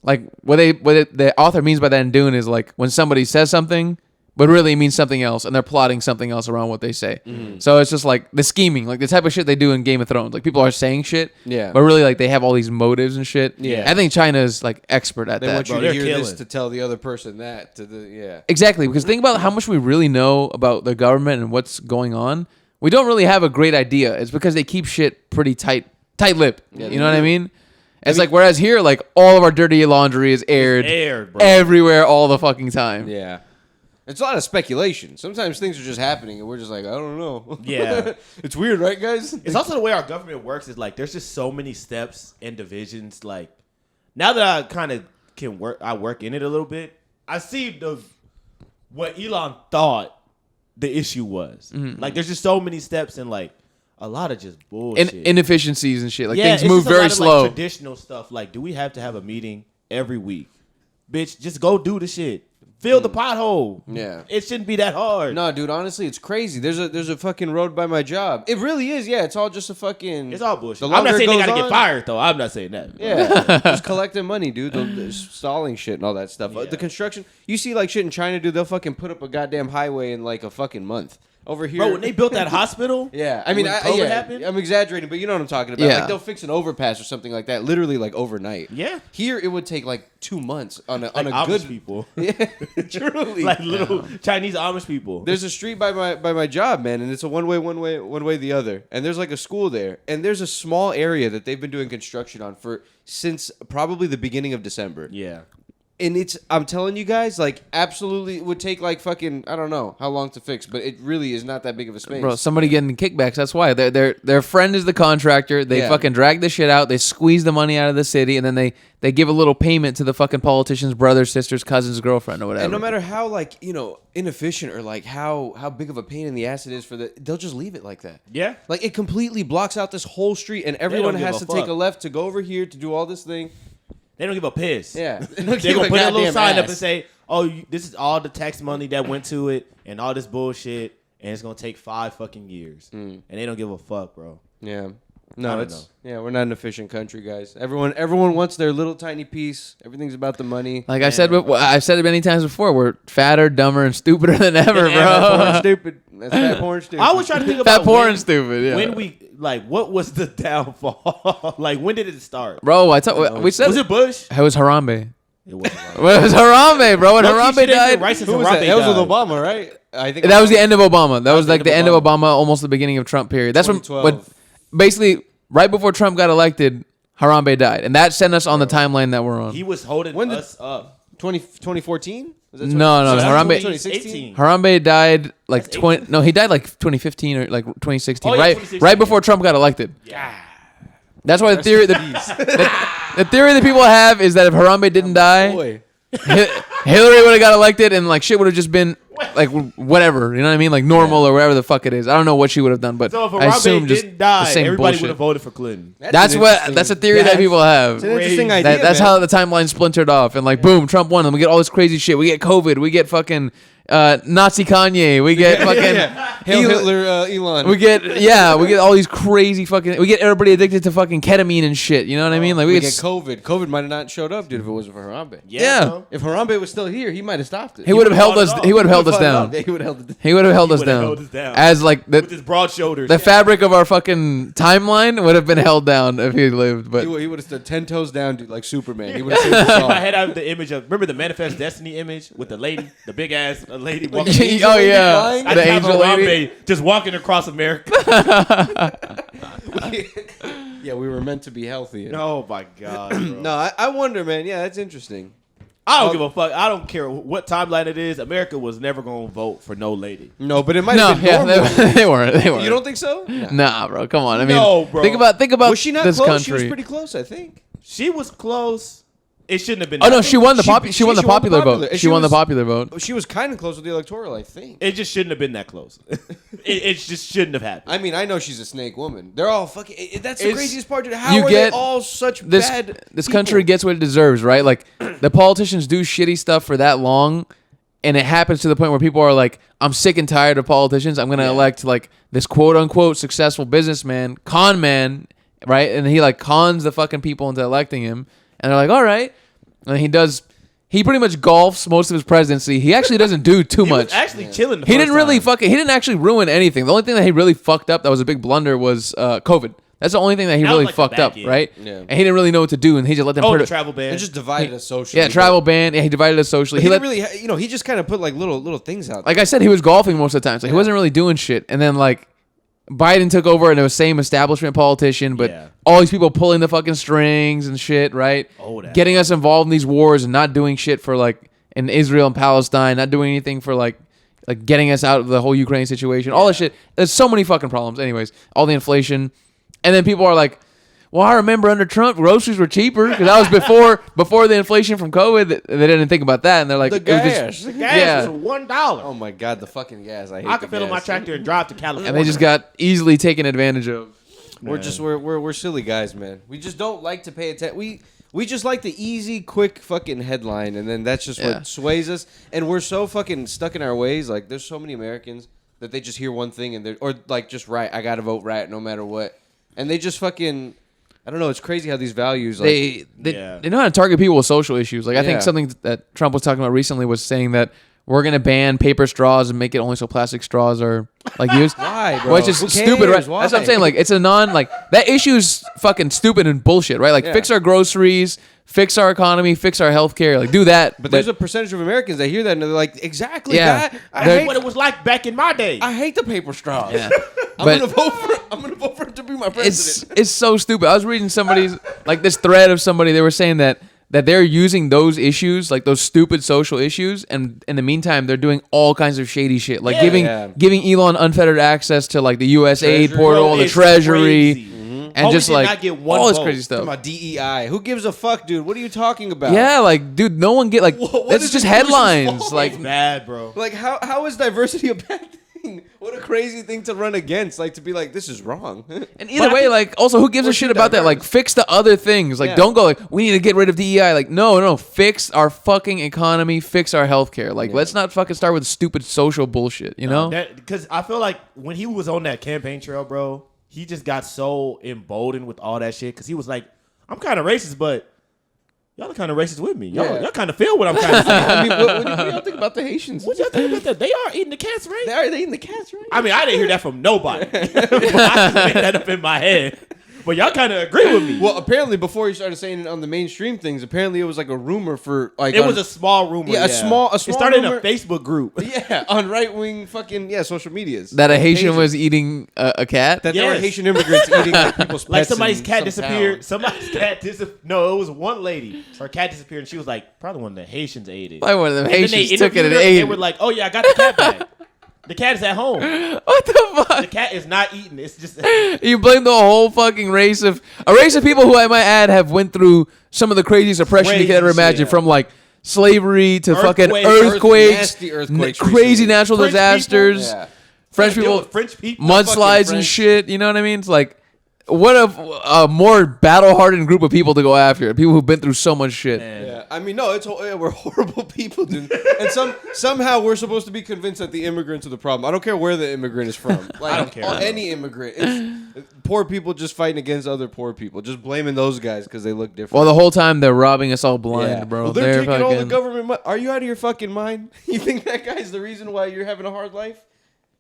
Like the author means by that in Dune is like when somebody says something, but really means something else, and they're plotting something else around what they say. So it's just like the scheming, like the type of shit they do in Game of Thrones. Like people are saying shit, Yeah. but really like they have all these motives and shit. Yeah. I think China is like expert at They that. want you Bro, to they're hear this killing. to tell the other person that. Exactly, because think about how much we really know about the government and what's going on. We don't really have a great idea. It's because they keep shit pretty tight-lipped. Yeah, You know what I mean? It's like whereas here, like all of our dirty laundry is aired bro. everywhere all the fucking time. Yeah. It's a lot of speculation. Sometimes things are just happening and we're just like, I don't know. Yeah. It's weird, right, guys? It's also the way our government works is like there's just so many steps and divisions. Like now that I kind of can work in it a little bit. I see what Elon thought the issue was. Like there's just so many steps and like a lot of just bullshit. Inefficiencies and shit. Like yeah, things it's move just a very lot of, slow. Like, traditional stuff. Like, do we have to have a meeting every week? Bitch, just go do the shit. Fill the pothole. Yeah. It shouldn't be that hard. No, dude, honestly, it's crazy. There's a fucking road by my job. It really is, yeah. It's all just a fucking... It's all bullshit. The I'm not longer saying it they goes gotta get on- fired though. I'm not saying that. Yeah, just collecting money, dude. They're stalling shit and all that stuff. Yeah. The construction, you see like shit in China, dude. They'll fucking put up a goddamn highway in like a fucking month. Over here, Bro, when they built that hospital, yeah, I mean, when COVID yeah, happened? I'm exaggerating, but you know what I'm talking about. Yeah. Like they'll fix an overpass or something like that, literally like overnight. Yeah. Here it would take like 2 months on a like Amish good people, Yeah, truly. like little Chinese Amish people. There's a street by my job, man, and it's a one way the other. And there's like a school there, and there's a small area that they've been doing construction on since probably the beginning of December. Yeah. And I'm telling you guys, like, absolutely it would take like fucking, I don't know how long to fix, but it really is not that big of a space. Bro, somebody getting kickbacks. That's why their friend is the contractor. They Yeah. fucking drag the shit out. They squeeze the money out of the city, and then they give a little payment to the fucking politician's brother, sister's cousin's girlfriend, or whatever. And no matter how like inefficient or like how big of a pain in the ass it is they'll just leave it like that. Yeah. Like it completely blocks out this whole street, and everyone give has a to take fuck. a left to go over here to do all this thing. They don't give a piss. Yeah, They're going to put a little sign up and say, oh, this is all the tax money that went to it and all this bullshit, and it's going to take 5 fucking years. And they don't give a fuck, bro. Yeah. I No, don't we're not an efficient country, guys. Everyone wants their little tiny piece. Everything's about the money. Like I've said it many times before. We're fatter, dumber, and stupider than ever, Fat, poor, and bro. stupid. That's fat, poor, and stupid. I was trying to think about Fat, poor, and stupid. Yeah. when we like, what was the downfall? Like, when did it start? Bro, we said Was it Bush? it was Harambe. It wasn't. Right. Well, it was Harambe, bro. When Harambe died, Right since Who was Harambe that? That was with died. Obama, right? I think that was the end of Obama. That was like the the end end of of Obama, almost the beginning of Trump period. That's when 2012. basically right before Trump got elected, Harambe died, and that sent us on the timeline that we're on. He was holding us up. 2014? Was that No, Harambe. 2016? Harambe died like 20. No, he died like 2015 or like 2016. Oh, yeah, right, 2016. right before Trump got elected. Yeah. That's why the theory the theory that people have is that if Harambe didn't die, Boy. Hillary would have got elected, and like shit would have just been like whatever. You know what I mean? Like normal or whatever the fuck it is. I don't know what she would have done, but So if I assume Harambe just didn't die, the same everybody bullshit. would have voted for Clinton. That's a theory that people have. It's an interesting Crazy. idea. That's man. how the timeline splintered off, and like boom, Trump won, and we get all this crazy shit. We get COVID, we get fucking Nazi Kanye, we get fucking Hail Hitler, Elon. we get all these crazy fucking. We get everybody addicted to fucking ketamine and shit. You know what I mean? Like we we get get. COVID. COVID might have not showed up, dude, if it wasn't for Harambe. Yeah. bro. If Harambe was still here, he might have stopped it. He would have held us. fought it He would have held us Fought it down. off. He would have held it. He would have held us would've down. held us down. As like With his broad shoulders. the fabric of our fucking timeline would have been held down if he lived. But He would have stood 10 toes down, dude, like Superman. He would have saved us In my all. head, I have the image of remember the Manifest Destiny image with the lady, the big ass lady walking. oh yeah, flying? I the just have angel Harambe lady. just walking across America. Yeah, we were meant to be healthy. Oh my god, bro. No, I wonder, man. Yeah, that's interesting. I don't give a fuck. I don't care what timeline it is. America was never gonna vote for no lady. No, but it might No, have been yeah, normal. they weren't. They weren't. You don't think so? Nah, bro. Come on. I mean, No, bro. think about Was she not this close? country. She was pretty close, I think. She was close. It shouldn't have been. Oh that no, close. she won the She- popular. She she- won the she won the popular popular. vote. And She she won the was- popular vote. She was kind of close with the electoral, I think. It just shouldn't have been that close. it just shouldn't have happened. I mean, I know she's a snake woman. They're all fucking. That's the It's- craziest part, dude. How you are get they all such This bad? this people? country gets what it deserves, right? Like the politicians do shitty stuff for that long, and it happens to the point where people are like, "I'm sick and tired of politicians. I'm gonna elect like this quote unquote successful businessman, con man, right?" And he like cons the fucking people into electing him, and they're like, "All right," and he does. He pretty much golfs most of his presidency. He actually doesn't do too He was much. actually chilling. The He first didn't really time. he didn't actually ruin anything. The only thing that he really fucked up that was a big blunder was COVID. That's the only thing that he That was really like the fucked back up, end. right? Yeah. And he didn't really know what to do, and he just let them Oh, put the it. travel ban. It just divided us socially. Yeah, travel ban. Yeah, he divided us socially. He He let, didn't really, he just kind of put like little things out. like I said, he was golfing most of the time, so he wasn't really doing shit. And then like Biden took over, and it was same establishment politician, but Yeah. all these people pulling the fucking strings and shit, right? Oh, that- Getting us involved in these wars and not doing shit for like in Israel and Palestine, not doing anything for like getting us out of the whole Ukraine situation, all this shit. There's so many fucking problems. Anyways, all the inflation, and then people are like, "Well, I remember under Trump, groceries were cheaper because that was before the inflation from COVID." They didn't think about that, and they're like, The it was gas. just- The gas yeah. was $1. Oh my god, the fucking gas! I hate. I could the fill in my gas. tractor and drive to California. and they just got easily taken advantage of. We're silly guys, man. We just don't like to pay attention. We just like the easy, quick fucking headline, and then that's just Yeah. what sways us. And we're so fucking stuck in our ways. Like, there's so many Americans that they just hear one thing and they're or like just right. I gotta vote right no matter what, and they just fucking. I don't know. It's crazy how these values like They know how to target people with social issues. Like I Yeah. think something that Trump was talking about recently was saying that we're gonna ban paper straws and make it only so plastic straws are like used. Why, bro? Well, it's just Who stupid, right? cares? Why? That's what I'm saying. Like it's a like that issue's fucking stupid and bullshit, right? Like Yeah. fix our groceries, fix our economy, fix our healthcare. Like do that. But there's a percentage of Americans that hear that and they're like, exactly Yeah. that. I They're- hate what it was like back in my day. I hate the paper straws. Yeah. I'm But- gonna vote for him to be my president. it's so stupid. I was reading somebody's like this thread of somebody. They were saying that they're using those issues, like those stupid social issues, and in the meantime they're doing all kinds of shady shit, like Yeah. giving Elon unfettered access to like the U.S. aid Treasury. portal, Bro, the it's Treasury, crazy. and Homie just did like not get one all this vote. crazy Talking stuff. about DEI. Who gives a fuck, dude? What are you talking about? Yeah, like dude, no one get like What it's is just the solution headlines. for? Like It's bad, bro. Like how is diversity a bad thing? What a crazy thing to run against. Like to be like, this is wrong. and either way, like also who gives a We're shit too about that? Like diverse. fix the other things. Like Yeah. don't go like we need to get rid of DEI. Like no, fix our fucking economy, fix our healthcare. Like let's not fucking start with stupid social bullshit. You know? Because I feel like when he was on that campaign trail, bro, he just got so emboldened with all that shit. Because he was like, I'm kind of racist, but Y'all are kind of racist with me. Yeah. Y'all kind of feel what I'm kind of saying. I mean, what do y'all think about the Haitians? What y'all think about that? They are eating the cats, right? They eating the cats, right? I mean, I didn't hear that from nobody. But I just made that up in my head. But y'all kind of agree with me. Well, apparently, before he started saying it on the mainstream things, apparently it was like a rumor for like. It was a small rumor. Yeah, a small. It started rumor, in a Facebook group. Yeah, on right wing fucking social medias. That a Haitian pages. was eating a cat. That there were Yes. Haitian immigrants eating like people's pets. Like somebody's in cat some disappeared. town. Somebody's cat disappeared. No, it was one lady. Her cat disappeared, and she was like, probably one of the Haitians ate it. Probably one of them And then Haitians they took it interviewed and her, ate They it. were like, oh yeah, I got the cat back. The cat is at home. What the fuck? The cat is not eating. It's just You blame the whole fucking race of people who I might add have went through some of the craziest oppression you could ever Crazy shit, imagine, yeah. from like slavery to fucking Earthquakes, earthquakes, nasty earthquakes crazy recently. natural French disasters, Yeah. French Deal people, with French people. mudslides and French. shit. You know what I mean? It's like, what a more battle-hardened group of people to go after. People who've been through so much shit. Man. Yeah, I mean, no, we're horrible people, dude. And somehow we're supposed to be convinced that the immigrants are the problem. I don't care where the immigrant is from. Like, I don't care. Any immigrant. It's poor people just fighting against other poor people, just blaming those guys because they look different. Well, the whole time they're robbing us all blind, Yeah. bro. Well, they're taking all the fucking- government money. Are you out of your fucking mind? You think that guy's the reason why you're having a hard life?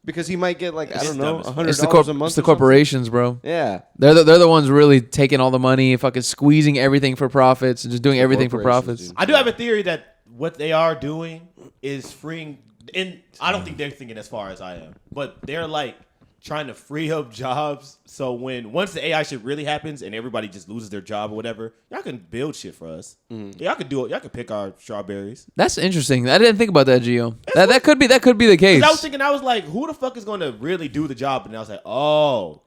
Because he might get like, I don't know, dumb as fuck. $100 It's the, a month. it's the or something? corporations, bro. Yeah. They're the ones really taking all the money, fucking squeezing everything for profits, and just doing everything for corporations, profits. dude. I do have a theory that what they are doing is freeing. And I don't think they're thinking as far as I am, but they're like trying to free up jobs. So once the AI shit really happens and everybody just loses their job or whatever, y'all can build shit for us. Y'all can do it. Y'all can pick our strawberries. That's interesting. I didn't think about that, Gio. That could be the case. 'Cause I was thinking, I was like, who the fuck is going to really do the job? And I was like, oh,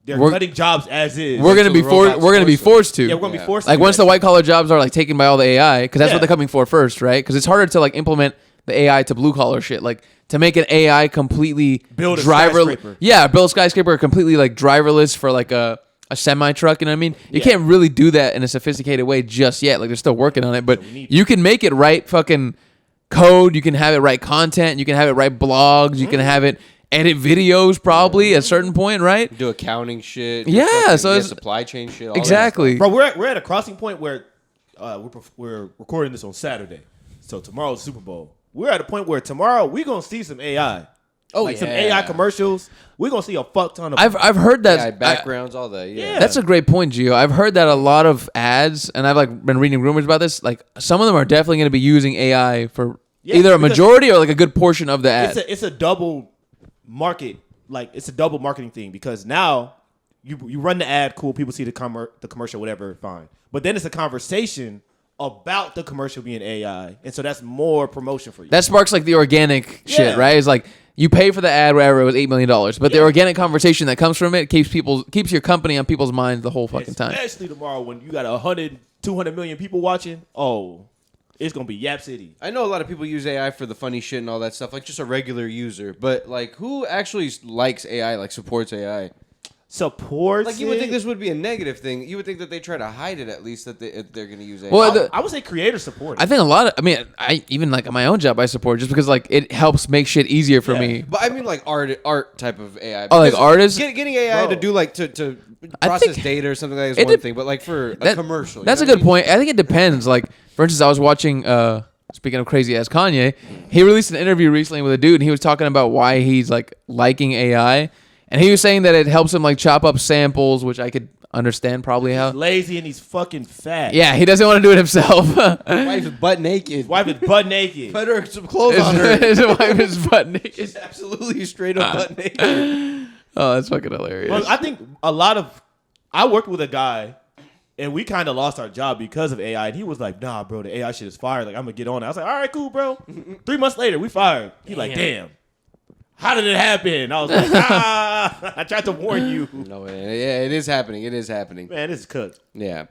they're We're- cutting jobs as is. We're gonna Until be the forced. robots We're gonna be force forced to. Yeah, we're gonna be forced. Like to do once that the white collar jobs are like taken by all the AI, because that's Yeah. what they're coming for first, right? Because it's harder to like implement the AI to blue collar shit. Like to make an AI completely Build a driver. skyscraper. Yeah, build a skyscraper completely like driverless for like a semi truck. You know what I mean? You Yeah. can't really do that in a sophisticated way just yet. Like they're still working on it, but you can make it write fucking code. You can have it write content. You can have it write blogs. You can have it edit videos probably at a certain point, right? Do accounting shit. do Yeah, fucking- so it's- supply chain shit. all that Exactly. Bro, we're at a crossing point where we're recording this on Saturday. So tomorrow's Super Bowl. We're at a point where tomorrow we're going to see some AI. Oh, like some yeah. AI commercials. We're going to see a fuck ton of I've heard that. stuff. Yeah, backgrounds, all that. Yeah. Yeah. That's a great point, Gio. I've heard that a lot of ads, and I've like been reading rumors about this. Like some of them are definitely going to be using AI for either a because majority or like a good portion of the ad. it's a double market. Like it's a double marketing thing because now you run the ad, cool, people see the commercial, whatever, fine. But then it's a conversation about the commercial being AI, and so that's more promotion for you. That sparks like the organic shit, Yeah. right? It's like you pay for the ad, whatever, it was $8 million, but the Yeah. organic conversation that comes from it keeps your company on people's minds the whole fucking time. Especially tomorrow when you got 100, 200 million people watching. Oh, it's gonna be Yap City. I know a lot of people use AI for the funny shit and all that stuff, like just a regular user. But like, who actually likes AI, like supports AI? Supports. Like, you would think it. this would be a negative thing. You would think that they try to hide it at least, that they're going to use AI. Well, I would say creator support. I think a lot of, I even like my own job I support just because like it helps make shit easier for Yeah. me. But I mean, like art type of AI. Oh, like Because artists? getting AI Bro. to do like to I process think- data or something like that it is one dep- thing. But like for a That- commercial, That's you a know good what I mean? point. I think it depends. Like, for instance, I was watching. Speaking of crazy ass Kanye, he released an interview recently with a dude, and he was talking about why he's like liking AI, and he was saying that it helps him like chop up samples, which I could understand probably he's how. lazy and he's fucking fat. Yeah, he doesn't want to do it himself. Wife is butt naked. His wife is butt naked. Put her some clothes on her. His wife is butt naked. She's absolutely straight up butt naked. Oh, that's fucking hilarious. Well, I think I worked with a guy, and we kind of lost our job because of AI. And he was like, "Nah, bro, the AI shit is fired. Like, I'm gonna get on it." I was like, "All right, cool, bro." 3 months later, we fired. He like, "Damn, how did it happen?" I was like, I tried to warn you. No, yeah, it is happening. It is happening. Man, this is cooked. Yeah.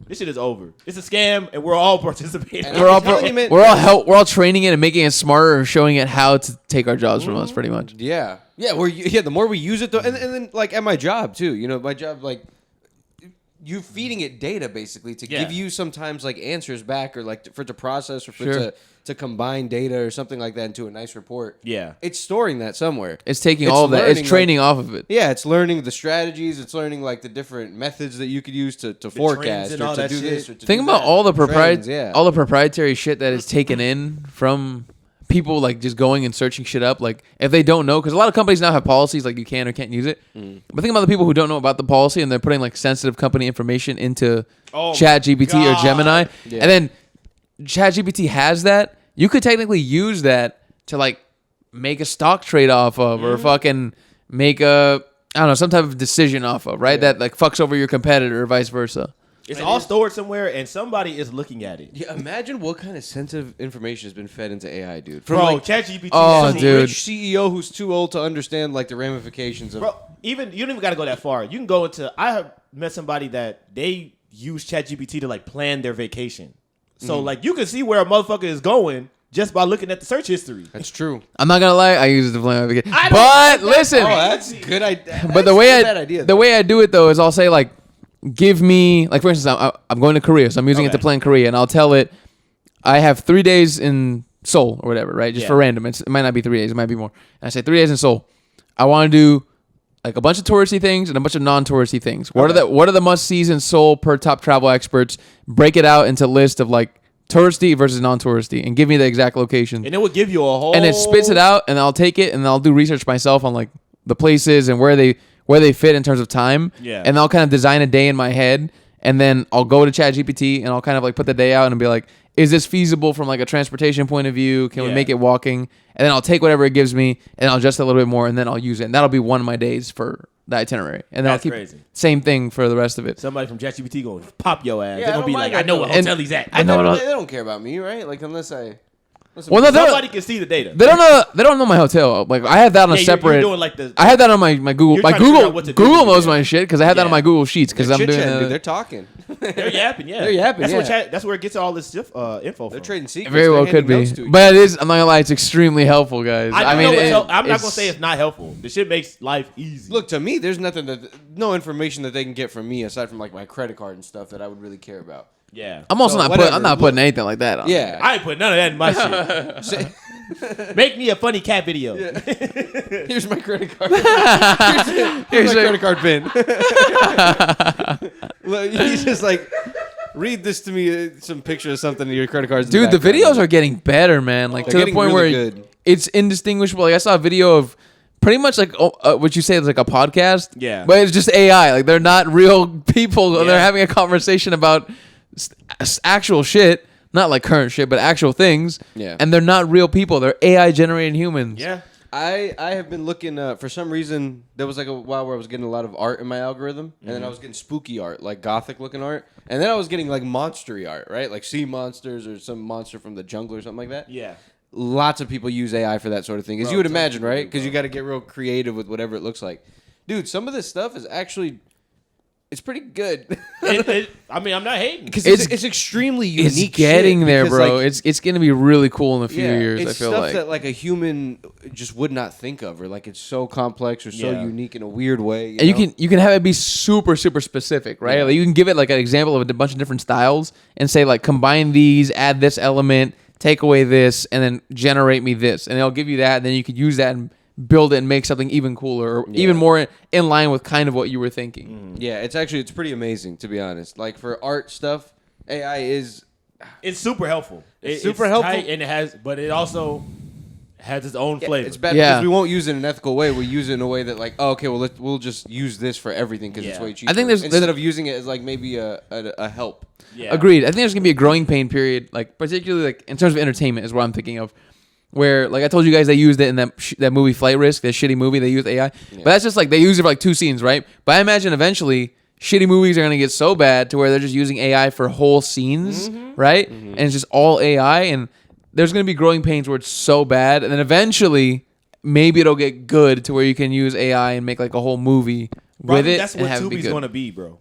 This shit is over. It's a scam, and we're all participating. And we're all I'm telling you, man, we're all training it and making it smarter and showing it how to take our jobs from us, pretty much. Yeah, the more we use it though, and then like at my job too, you know, my job, like you're feeding it data basically to Yeah. give you sometimes like answers back or like for it to process or for Sure. it to combine data or something like that into a nice report. Yeah. It's storing that somewhere. It's taking all of that. It's learning, training off of it. Yeah, it's learning the strategies. It's learning like the different methods that you could use to forecast and or all to that do shit. this or to Think do about that. all the Trends, yeah. all the proprietary shit that is taken in from people like just going and searching shit up. Like if they don't know, because a lot of companies now have policies like you can or can't use it. But think about the people who don't know about the policy and they're putting like sensitive company information into ChatGPT or God. Gemini, Yeah. and then ChatGPT has that. You could technically use that to like make a stock trade off of, or fucking make a I don't know some type of decision off of, right? That like fucks over your competitor or vice versa. It's all stored somewhere, and somebody is looking at it. Yeah, imagine what kind of sensitive information has been fed into AI, dude. Bro, like ChatGPT. Oh, has some dude. rich CEO who's too old to understand like the ramifications of. Bro, even you don't even got to go that far. You can go into. I have met somebody that they use ChatGPT to like plan their vacation. So like you can see where a motherfucker is going just by looking at the search history. That's true. I'm not gonna lie, I use it to plan my vacation. I don't But like that. listen, Oh, that's a good idea. but the way bad idea, the way I do it though is I'll say like, give me like for instance I'm going to Korea, so I'm using it to Okay. plan Korea, and I'll tell it I have 3 days in Seoul or whatever, right? Just for random. It might not be 3 days, it might be more. And I say 3 days in Seoul. I want to do like a bunch of touristy things and a bunch of non-touristy things. What are the must-sees in Seoul per top travel experts? Break it out into a list of like touristy versus non-touristy, and give me the exact location. And it will give you a whole. And it spits it out, and I'll take it and I'll do research myself on like the places and where they fit in terms of time. Yeah. And I'll kind of design a day in my head, and then I'll go to ChatGPT and I'll kind of like put the day out and be like, is this feasible from like a transportation point of view? Can we Yeah. make it walking? And then I'll take whatever it gives me and I'll adjust it a little bit more, and then I'll use it. And that'll be one of my days for the itinerary. And then That's I'll keep crazy. same thing for the rest of it. Somebody from ChatGPT going to pop your ass. Yeah, They're I gonna be don't like, mind I know that what though. hotel he's at. I know They don't care about me, right? Like unless I. Well, no, Somebody can see the data. they don't know my hotel. Like I have that on a Yeah, separate. You're doing like the. I have that on my Google. You're Like trying to figure Google, out what to do Google with knows it. my shit because I have that on Yeah. my Google Sheets because I'm doing. Dude, they're talking. They're yapping, yeah. They're yapping, That's yeah. that's where it gets all this stuff, info They're from. trading secrets. Very They're well handing could be, notes to each but it is. I'm not gonna lie, it's extremely helpful, guys. I mean, I'm not it's- gonna say it's not helpful. The shit makes life easy. Look, to me, there's no information that they can get from me aside from like my credit card and stuff that I would really care about. yeah. I'm also So, not whatever. I'm not putting anything like that on. Yeah, I ain't putting none of that in my shit. Make me a funny cat video. here's my credit card. Here's my credit card pin. Look, he's just like, read this to me, some picture of something in your credit cards. Dude, the videos are getting better, man. Like They're to the getting point really where good. it's indistinguishable. Like I saw a video of pretty much like what you say is like a podcast. Yeah. But it's just AI. Like they're not real people. Yeah. They're having a conversation about actual shit. Not like current shit, but actual things. Yeah. And they're not real people. They're AI generated humans. Yeah. I have been looking for some reason there was like a while where I was getting a lot of art in my algorithm, and then I was getting spooky art, like gothic looking art, and then I was getting like monstery art, right, like sea monsters or some monster from the jungle or something like that. Yeah. Lots of people use AI for that sort of thing, as Bro, you would tons of imagine, people right? do, Because you bro. got to get real creative with whatever it looks like. Dude, some of this stuff is actually it's pretty good. I mean, I'm not hating. Because It's- it's extremely It's unique. getting shit, there, because, bro. like, It's gonna be really cool in a few years. it's I feel stuff like. that like a human just would not think of, or like it's so complex or so Yeah. unique in a weird way. And you can have it be super specific, right? Yeah. Like you can give it like an example of a bunch of different styles and say like combine these, add this element, take away this, and then generate me this, and it'll give you that. And then you could use that and build it and make something even cooler or even more in line with kind of what you were thinking. Yeah, it's pretty amazing, to be honest. Like for art stuff, AI is It's super helpful. It's super helpful. tight, and it also has its own flavor. it's bad Yeah. because we won't use it in an ethical way. We use it in a way that like, oh, okay, well we'll just use this for everything because it's Yeah. way cheaper. I think there's- instead of using it as like maybe a help. Yeah. Agreed. I think there's gonna be a growing pain period, like particularly like in terms of entertainment is what I'm thinking of. Where like I told you guys, they used it in that movie Flight Risk, that shitty movie. They used AI, but that's just like they use it for like 2 scenes, right? But I imagine eventually shitty movies are gonna get so bad to where they're just using AI for whole scenes, right? And it's just all AI, and there's gonna be growing pains where it's so bad, and then eventually maybe it'll get good to where you can use AI and make like a whole movie Bro, I with think it that's and what have it be Tubi's good. going to be, bro.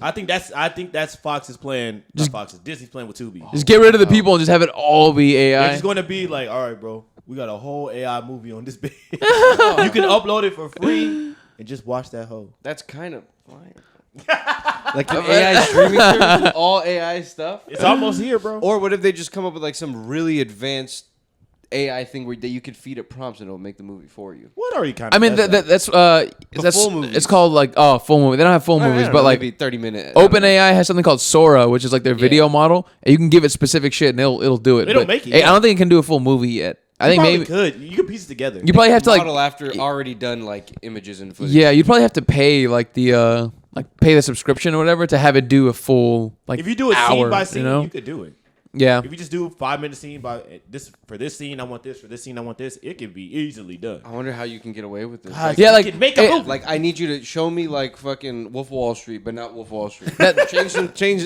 I think that's Fox's plan. Not Fox's. Disney's playing with Tubi. Just get rid of the people and just have it all be They're AI. just going to be like, all right, bro, we got a whole AI movie on this bitch. You can upload it for free and just watch that hoe. That's kind of fine. Like an AI streaming service with all AI stuff? It's almost here, bro. Or what if they just come up with like some really advanced AI thing where that you could feed it prompts and it'll make the movie for you? What are you kind of? I mean, that's full movies. it's called like full movie. They don't have full movies, but like maybe 30-minute. OpenAI has something called Sora, which is like their video model, and you can give it specific shit and it'll do it. It'll make it. I don't think it can do a full movie yet. I think maybe could. You could piece it together. you probably have to like model after already done like images and footage. yeah, you'd probably have to pay like the pay the subscription or whatever to have it do a full like if you do it hour, scene by scene, you know? you could do it. Yeah. If you just do a 5-minute scene by this for this scene, I want this. For this scene, I want this. It can be easily done. I wonder how you can get away with this. God, yeah, you like can make a movie. Like I need you to show me like fucking Wolf of Wall Street, but not Wolf of Wall Street. change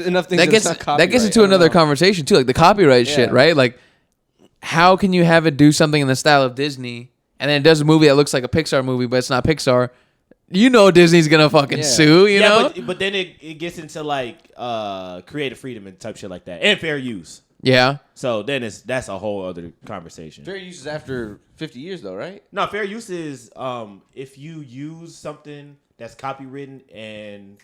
enough things. That gets into another conversation too, like the copyright shit, right? Like, how can you have it do something in the style of Disney, and then it does a movie that looks like a Pixar movie, but it's not Pixar? You know Disney's gonna fucking sue, you know? But then it gets into like creative freedom and type shit like that, and fair use. Yeah. So then that's a whole other conversation. Fair use is after 50 years though, right? No, fair use is if you use something that's copywritten and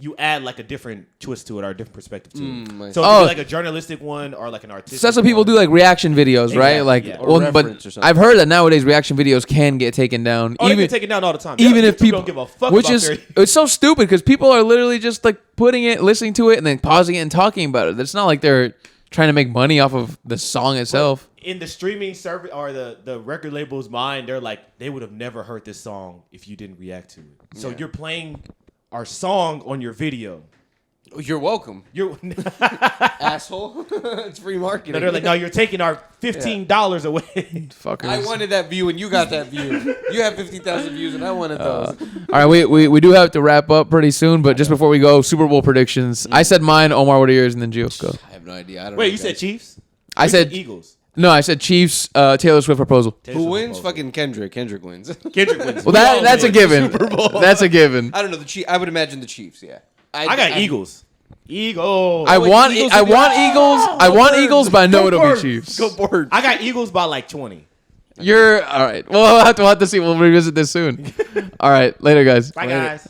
you add like a different twist to it or a different perspective to it. So it could be like a journalistic one or like an artistic. So that's what people do, like reaction videos, right? Like, Or but reference or something. I've heard that nowadays reaction videos can get taken down. Oh, they get taken down all the time. Even if YouTube people don't give a fuck which about is fair use. it's so stupid because people are literally just like putting it, listening to it, and then pausing it and talking about it. It's not like they're trying to make money off of the song itself. In the streaming service or the record label's mind, they're like, they would have never heard this song if you didn't react to it. So you're playing our song on your video. You're welcome. You're Asshole. It's free marketing. no, they're like, no, you're taking our $15 away. Fuckers. I wanted that view and you got that view. You have 50,000 views and I wanted those. All right, we do have to wrap up pretty soon, but just before we go, Super Bowl predictions. I said mine, Omar, what are yours, and then Gio, go. I have no idea. I don't know. Wait, you said Chiefs? I said Eagles. No, I said Chiefs, Taylor Swift proposal. Who wins? Fucking Kendrick. Kendrick wins. Kendrick wins. Well, that's a given. That's a given. I don't know. I would imagine the Chiefs, yeah. I got Eagles. Eagles. I want Eagles. I want Eagles, but I know it'll be Chiefs. Go Birds. I got Eagles by like 20. You're all right. Well, we'll have to see. We'll revisit this soon. All right, later, guys. Bye, guys.